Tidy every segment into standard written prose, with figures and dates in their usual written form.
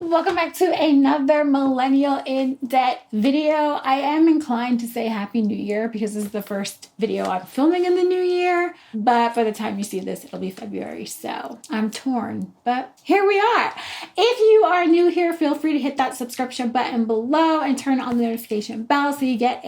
Welcome back to another Millennial in Debt video. I am inclined to say Happy New Year because this is the first video I'm filming in the new year. But by the time you see this, it'll be February. So I'm torn, but here we are. If you are new here, feel free to hit that subscription button below and turn on the notification bell so you get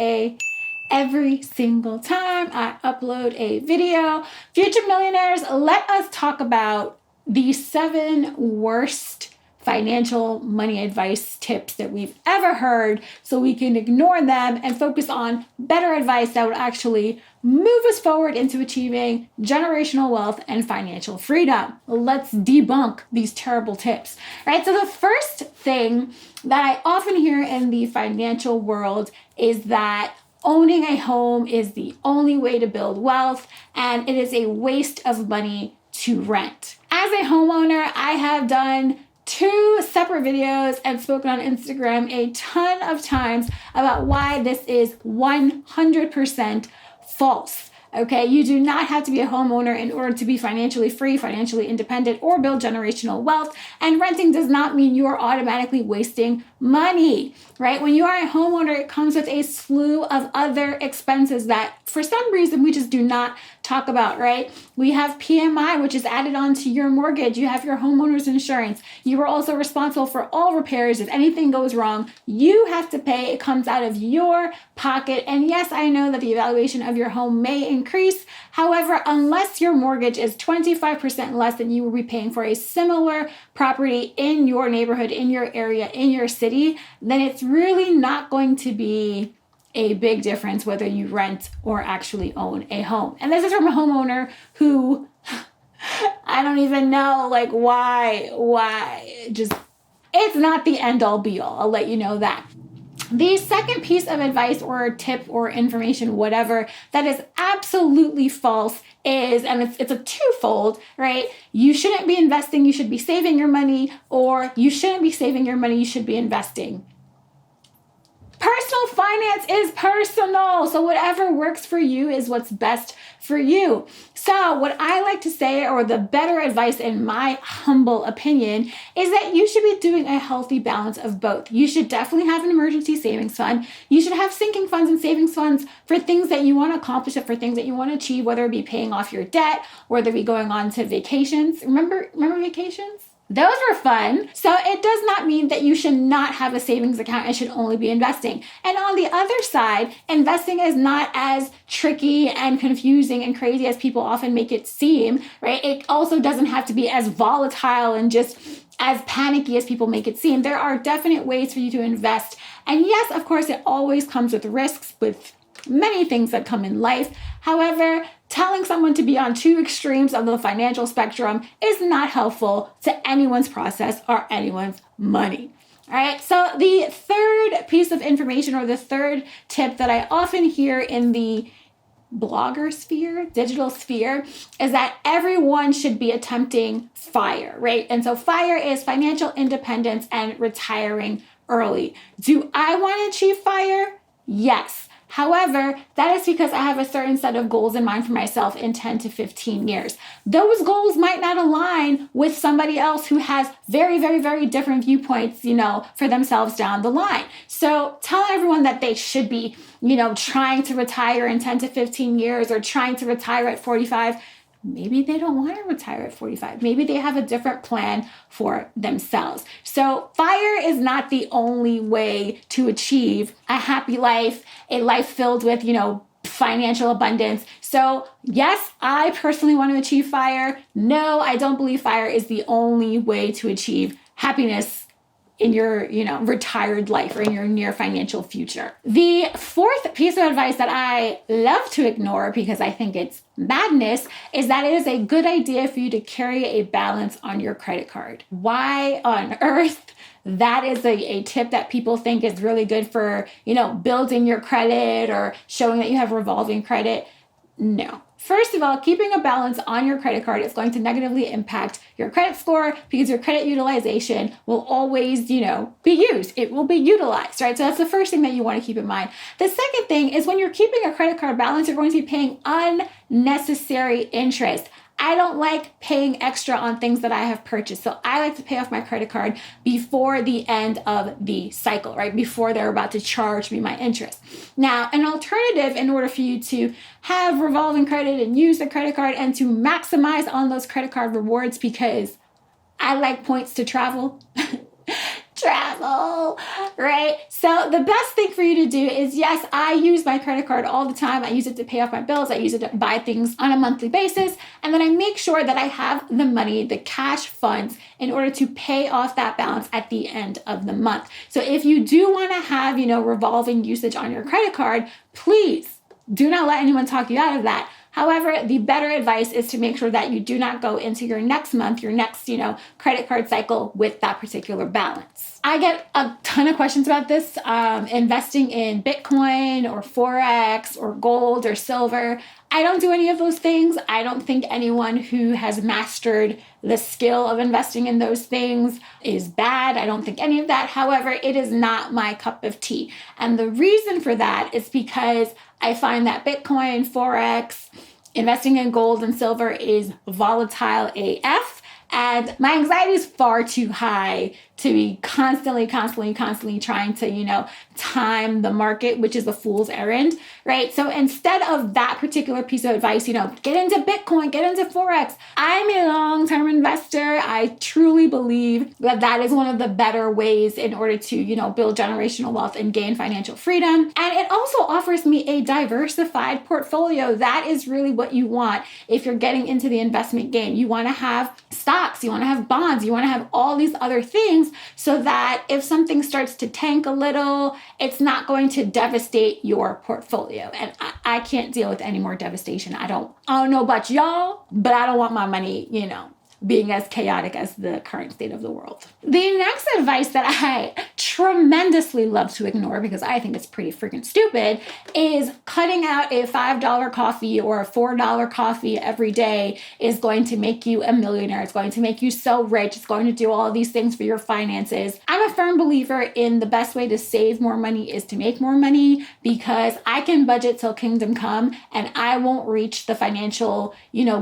every single time I upload a video. Future millionaires, let us talk about the 7 worst financial money advice tips that we've ever heard so we can ignore them and focus on better advice that would actually move us forward into achieving generational wealth and financial freedom. Let's debunk these terrible tips. All right, so the first thing that I often hear in the financial world is that owning a home is the only way to build wealth and it is a waste of money to rent. As a homeowner, I have done 2 separate videos and spoken on Instagram a ton of times about why this is 100% false. Okay, you do not have to be a homeowner in order to be financially free, financially independent, or build generational wealth. And renting does not mean you are automatically wasting money, right? When you are a homeowner, it comes with a slew of other expenses that for some reason we just do not talk about, right? We have PMI, which is added on to your mortgage. You have your homeowner's insurance. You are also responsible for all repairs. If anything goes wrong, you have to pay. It comes out of your pocket. And yes, I know that the evaluation of your home may increase. However, unless your mortgage is 25% less than you will be paying for a similar property in your neighborhood, in your area, in your city, then it's really not going to be a big difference whether you rent or actually own a home. And this is from a homeowner who I don't even know why. Just, it's not the end all be all. I'll let you know that. The second piece of advice or tip or information, whatever, that is absolutely false is, and it's a twofold, right? You shouldn't be investing, you should be saving your money, or you shouldn't be saving your money, you should be investing. Personal finance is personal. So whatever works for you is what's best for you. So what I like to say, or the better advice in my humble opinion, is that you should be doing a healthy balance of both. You should definitely have an emergency savings fund. You should have sinking funds and savings funds for things that you want to accomplish, for things that you want to achieve, whether it be paying off your debt, whether it be going on to vacations. Remember vacations? Those were fun. So it does not mean that you should not have a savings account and should only be investing. And on the other side, investing is not as tricky and confusing and crazy as people often make it seem, right? It also doesn't have to be as volatile and just as panicky as people make it seem. There are definite ways for you to invest. And yes, of course, it always comes with risks, with many things that come in life. However, telling someone to be on 2 extremes of the financial spectrum is not helpful to anyone's process or anyone's money. All right, so the third piece of information or the third tip that I often hear in the blogger sphere, digital sphere, is that everyone should be attempting FIRE, right? And so FIRE is financial independence and retiring early. Do I want to achieve FIRE? Yes. However, that is because I have a certain set of goals in mind for myself in 10 to 15 years. Those goals might not align with somebody else who has very, very, very different viewpoints, for themselves down the line. So tell everyone that they should be, trying to retire in 10 to 15 years or trying to retire at 45. Maybe they don't want to retire at 45. Maybe they have a different plan for themselves. So FIRE is not the only way to achieve a happy life, a life filled with, financial abundance. So yes, I personally want to achieve FIRE. No, I don't believe FIRE is the only way to achieve happiness in your, retired life or in your near financial future. The fourth piece of advice that I love to ignore because I think it's madness is that it is a good idea for you to carry a balance on your credit card. Why on earth? That is a tip that people think is really good for, building your credit or showing that you have revolving credit. No. First of all, keeping a balance on your credit card is going to negatively impact your credit score because your credit utilization will always, be used. It will be utilized, right? So that's the first thing that you want to keep in mind. The second thing is when you're keeping a credit card balance, you're going to be paying unnecessary interest. I don't like paying extra on things that I have purchased. So I like to pay off my credit card before the end of the cycle, right? Before they're about to charge me my interest. Now, an alternative in order for you to have revolving credit and use the credit card and to maximize on those credit card rewards, because I like points to travel. Travel, right? So the best thing for you to do is, yes, I use my credit card all the time. I use it to pay off my bills. I use it to buy things on a monthly basis. And then I make sure that I have the money, the cash funds, in order to pay off that balance at the end of the month. So if you do want to have, revolving usage on your credit card, please do not let anyone talk you out of that. However, the better advice is to make sure that you do not go into your next month, your next, credit card cycle with that particular balance. I get a ton of questions about this, investing in Bitcoin or Forex or gold or silver. I don't do any of those things. I don't think anyone who has mastered the skill of investing in those things is bad. I don't think any of that. However, it is not my cup of tea. And the reason for that is because I find that Bitcoin, Forex, investing in gold and silver is volatile AF. And my anxiety is far too high to be constantly trying to, time the market, which is a fool's errand, right? So instead of that particular piece of advice, get into Bitcoin, get into Forex. I'm a long-term investor. I truly believe that that is one of the better ways in order to, build generational wealth and gain financial freedom. And it also offers me a diversified portfolio. That is really what you want if you're getting into the investment game. You want to have stocks, you want to have bonds, you want to have all these other things so that if something starts to tank a little, it's not going to devastate your portfolio. And I can't deal with any more devastation. I don't know about y'all, but I don't want my money, being as chaotic as the current state of the world. The next advice that I tremendously love to ignore, because I think it's pretty freaking stupid, is cutting out a $5 coffee or a $4 coffee every day is going to make you a millionaire. It's going to make you so rich. It's going to do all these things for your finances. I'm a firm believer in the best way to save more money is to make more money, because I can budget till kingdom come and I won't reach the financial,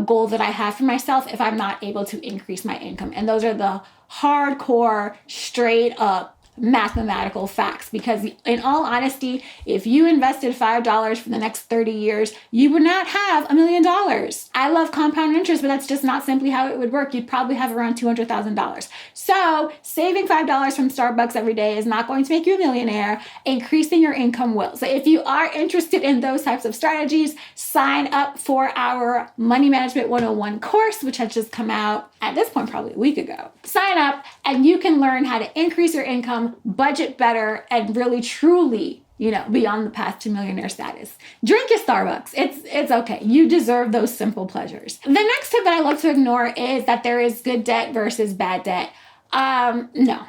goal that I have for myself if I'm not able to increase my income. And those are the hardcore, straight up mathematical facts, because in all honesty, if you invested $5 for the next 30 years, you would not have $1 million. I love compound interest, but that's just not simply how it would work. You'd probably have around $200,000. So saving $5 from Starbucks every day is not going to make you a millionaire. Increasing your income will. So if you are interested in those types of strategies, sign up for our Money Management 101 course, which has just come out at this point, probably a week ago. Sign up and you can learn how to increase your income, budget better, and really truly, be on the path to millionaire status. Drink your Starbucks. It's okay. You deserve those simple pleasures. The next tip that I love to ignore is that there is good debt versus bad debt. No.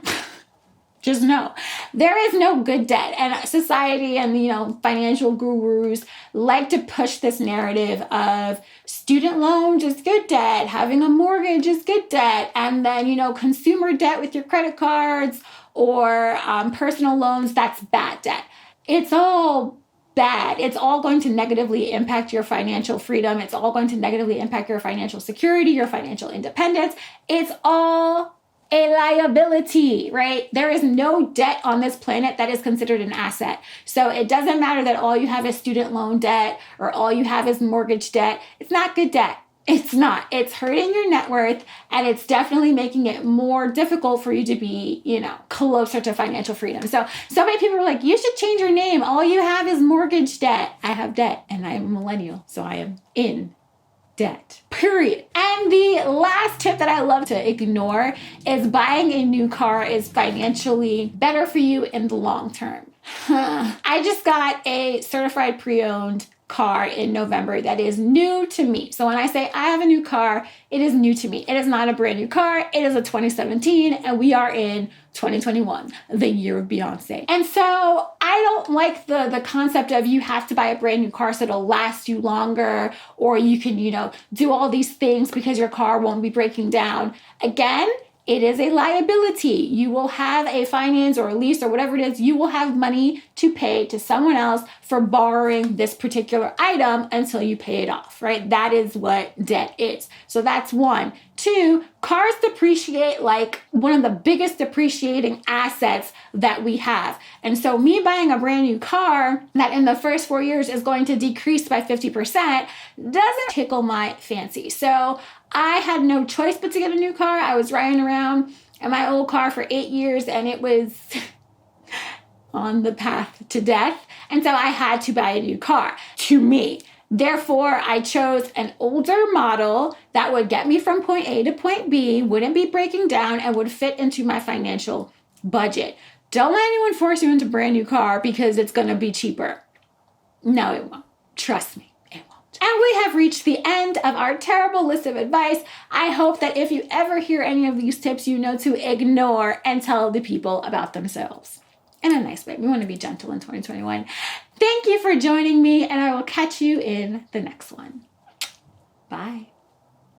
Just no. There is no good debt. And society and, financial gurus like to push this narrative of student loans is good debt, having a mortgage is good debt, and then, consumer debt with your credit cards or personal loans, that's bad debt. It's all bad. It's all going to negatively impact your financial freedom. It's all going to negatively impact your financial security, your financial independence. It's all a liability, right? There is no debt on this planet that is considered an asset. So it doesn't matter that all you have is student loan debt or all you have is mortgage debt. It's not good debt. It's not. It's hurting your net worth, and it's definitely making it more difficult for you to be, closer to financial freedom. So many people are like, you should change your name. All you have is mortgage debt. I have debt, and I am a millennial, so I am in debt, period. And the last tip that I love to ignore is buying a new car is financially better for you in the long term. I just got a certified pre-owned car in November that is new to me. So when I say I have a new car, it is new to me. It is not a brand new car. It is a 2017, and we are in 2021, the year of Beyonce. And so I don't like the concept of you have to buy a brand new car so it'll last you longer, or you can, do all these things because your car won't be breaking down. Again, It is a liability. You will have a finance or a lease or whatever it is. You will have money to pay to someone else for borrowing this particular item until you pay it off, right? That is what debt is. So that's one. Two, cars depreciate like one of the biggest depreciating assets that we have. And so me buying a brand new car that in the first 4 years is going to decrease by 50% doesn't tickle my fancy. So I had no choice but to get a new car. I was riding around in my old car for 8 years and it was on the path to death. And so I had to buy a new car to me. Therefore, I chose an older model that would get me from point A to point B, wouldn't be breaking down, and would fit into my financial budget. Don't let anyone force you into a brand new car because it's going to be cheaper. No, it won't. Trust me. And we have reached the end of our terrible list of advice. I hope that if you ever hear any of these tips, you know to ignore and tell the people about themselves. In a nice way. We want to be gentle in 2021. Thank you for joining me, and I will catch you in the next one. Bye.